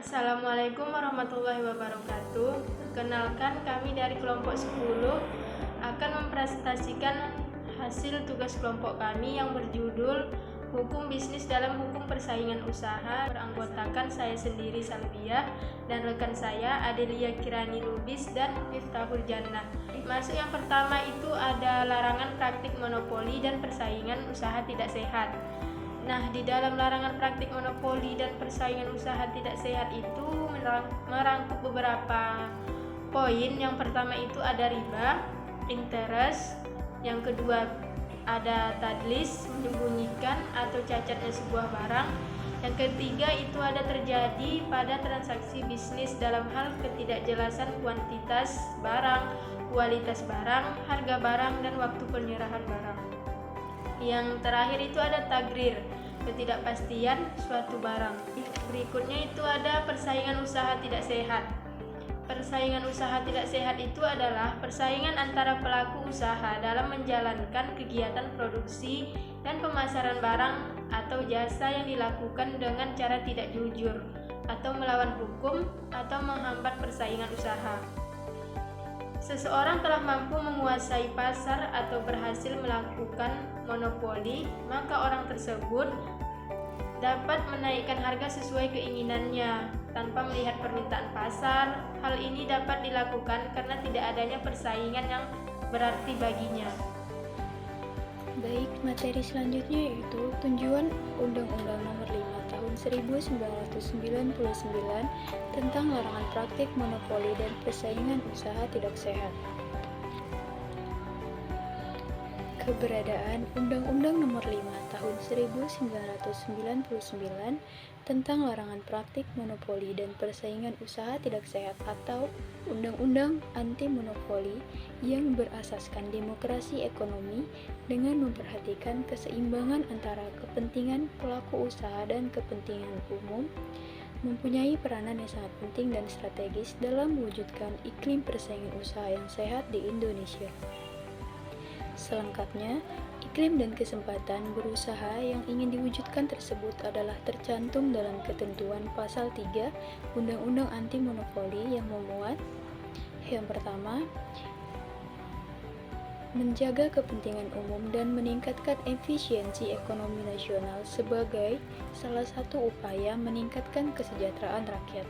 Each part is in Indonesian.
Assalamualaikum warahmatullahi wabarakatuh. Perkenalkan, kami dari kelompok 10 akan mempresentasikan hasil tugas kelompok kami yang berjudul Hukum Bisnis dalam Hukum Persaingan Usaha. Beranggotakan saya sendiri, Salbiah, dan rekan saya Adelia Kirani Lubis dan Miftahul Jannah. Masuk yang pertama itu ada larangan praktik monopoli dan persaingan usaha tidak sehat. Nah, di dalam larangan praktik monopoli dan persaingan usaha tidak sehat itu merangkup beberapa poin. Yang pertama itu ada riba, interest. Yang kedua ada tadlis, menyembunyikan atau cacatnya sebuah barang. Yang ketiga itu ada terjadi pada transaksi bisnis dalam hal ketidakjelasan kuantitas barang, kualitas barang, harga barang, dan waktu penyerahan barang. Yang terakhir itu ada tagrir, ketidakpastian suatu barang. Berikutnya itu ada persaingan usaha tidak sehat. Persaingan usaha tidak sehat itu adalah persaingan antara pelaku usaha dalam menjalankan kegiatan produksi dan pemasaran barang atau jasa yang dilakukan dengan cara tidak jujur atau melawan hukum atau menghambat persaingan usaha. Seseorang telah mampu menguasai pasar atau berhasil melakukan monopoli, maka orang tersebut dapat menaikkan harga sesuai keinginannya tanpa melihat permintaan pasar. Hal ini dapat dilakukan karena tidak adanya persaingan yang berarti baginya. Baik, materi selanjutnya yaitu tinjauan Undang-Undang Nomor 5 Tahun 1999 tentang larangan praktik monopoli dan persaingan usaha tidak sehat. Keberadaan Undang-Undang Nomor 5 Tahun 1999 tentang larangan praktik monopoli dan persaingan usaha tidak sehat atau Undang-Undang Anti Monopoli yang berasaskan demokrasi ekonomi dengan memperhatikan keseimbangan antara kepentingan pelaku usaha dan kepentingan umum, mempunyai peranan yang sangat penting dan strategis dalam mewujudkan iklim persaingan usaha yang sehat di Indonesia. Selengkapnya, iklim dan kesempatan berusaha yang ingin diwujudkan tersebut adalah tercantum dalam ketentuan pasal 3 Undang-Undang Anti Monopoli yang memuat: yang pertama, menjaga kepentingan umum dan meningkatkan efisiensi ekonomi nasional sebagai salah satu upaya meningkatkan kesejahteraan rakyat.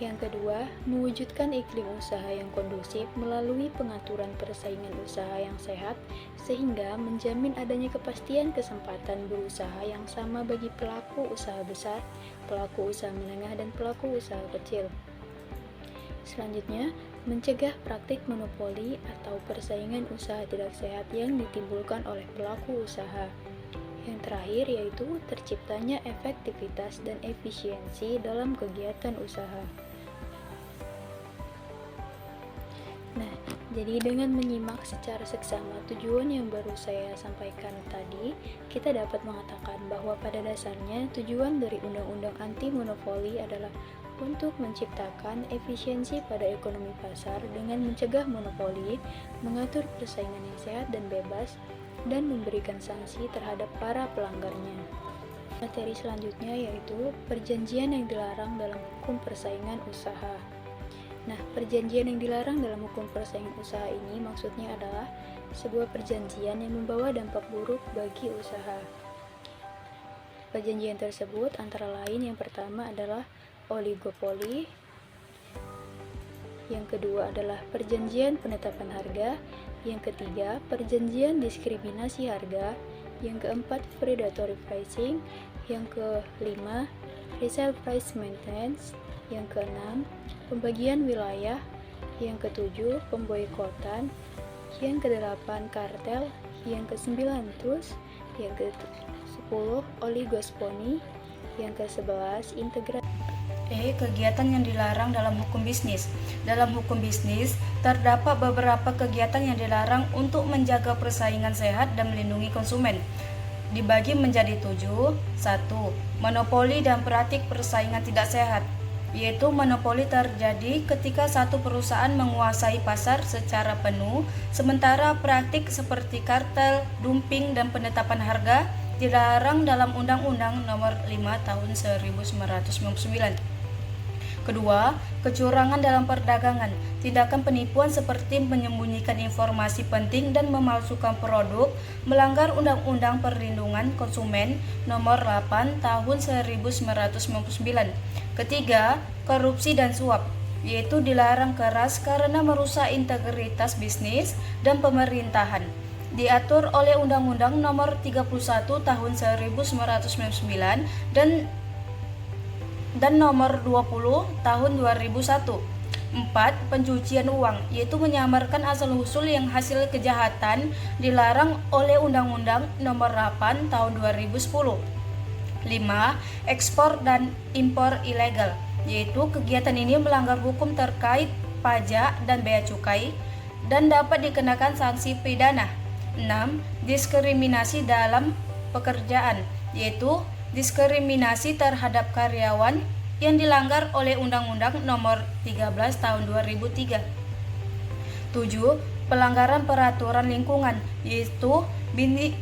Yang kedua, mewujudkan iklim usaha yang kondusif melalui pengaturan persaingan usaha yang sehat sehingga menjamin adanya kepastian kesempatan berusaha yang sama bagi pelaku usaha besar, pelaku usaha menengah, dan pelaku usaha kecil. Selanjutnya, mencegah praktik monopoli atau persaingan usaha tidak sehat yang ditimbulkan oleh pelaku usaha. Yang terakhir yaitu terciptanya efektivitas dan efisiensi dalam kegiatan usaha. Nah, jadi dengan menyimak secara seksama tujuan yang baru saya sampaikan tadi, kita dapat mengatakan bahwa pada dasarnya tujuan dari Undang-Undang Anti Monopoli adalah untuk menciptakan efisiensi pada ekonomi pasar dengan mencegah monopoli, mengatur persaingan yang sehat dan bebas, dan memberikan sanksi terhadap para pelanggarnya. Materi selanjutnya yaitu perjanjian yang dilarang dalam hukum persaingan usaha. Nah, perjanjian yang dilarang dalam hukum persaingan usaha ini maksudnya adalah sebuah perjanjian yang membawa dampak buruk bagi usaha. Perjanjian tersebut antara lain yang pertama adalah oligopoli, yang kedua adalah perjanjian penetapan harga, yang ketiga perjanjian diskriminasi harga, yang keempat predatory pricing, yang kelima resale price maintenance, yang keenam pembagian wilayah, yang ketujuh pemboikotan, yang kedelapan kartel, yang kesembilan TUS, yang ke-10 oligospoli, yang ke-11 integrasi. Kegiatan yang dilarang dalam hukum bisnis. Dalam hukum bisnis, terdapat beberapa kegiatan yang dilarang untuk menjaga persaingan sehat dan melindungi konsumen. Dibagi menjadi 7. 1. Monopoli dan praktik persaingan tidak sehat, yaitu monopoli terjadi ketika satu perusahaan menguasai pasar secara penuh, sementara praktik seperti kartel, dumping, dan penetapan harga dilarang dalam Undang-Undang Nomor 5 Tahun 1999. Kedua, kecurangan dalam perdagangan. Tindakan penipuan seperti menyembunyikan informasi penting dan memalsukan produk melanggar Undang-Undang Perlindungan Konsumen Nomor 8 Tahun 1999. Ketiga, korupsi dan suap, yaitu dilarang keras karena merusak integritas bisnis dan pemerintahan. Diatur oleh Undang-Undang Nomor 31 Tahun 1999 dan Nomor 20 Tahun 2001. 4. Pencucian uang, yaitu menyamarkan asal-usul yang hasil kejahatan dilarang oleh Undang-Undang Nomor 8 Tahun 2010. 5. Ekspor dan impor ilegal, yaitu kegiatan ini melanggar hukum terkait pajak dan bea cukai dan dapat dikenakan sanksi pidana. 6. Diskriminasi dalam pekerjaan, yaitu diskriminasi terhadap karyawan yang dilanggar oleh Undang-Undang Nomor 13 Tahun 2003. 7. Pelanggaran peraturan lingkungan, yaitu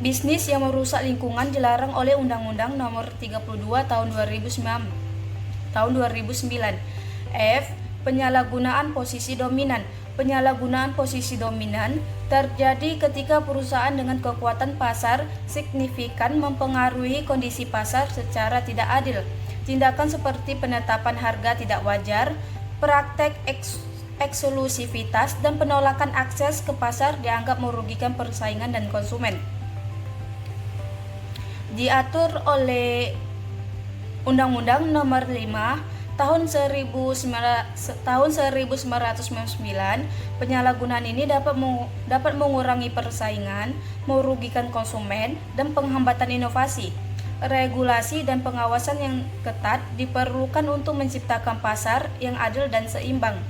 bisnis yang merusak lingkungan dilarang oleh Undang-Undang Nomor 32 Tahun 2009. F. Penyalahgunaan posisi dominan. Penyalahgunaan posisi dominan terjadi ketika perusahaan dengan kekuatan pasar signifikan mempengaruhi kondisi pasar secara tidak adil. Tindakan seperti penetapan harga tidak wajar, praktek eksklusivitas, dan penolakan akses ke pasar dianggap merugikan persaingan dan konsumen. Diatur oleh Undang-Undang Nomor 5 Tahun 1999, penyalahgunaan ini dapat mengurangi persaingan, merugikan konsumen, dan penghambatan inovasi. Regulasi dan pengawasan yang ketat diperlukan untuk menciptakan pasar yang adil dan seimbang.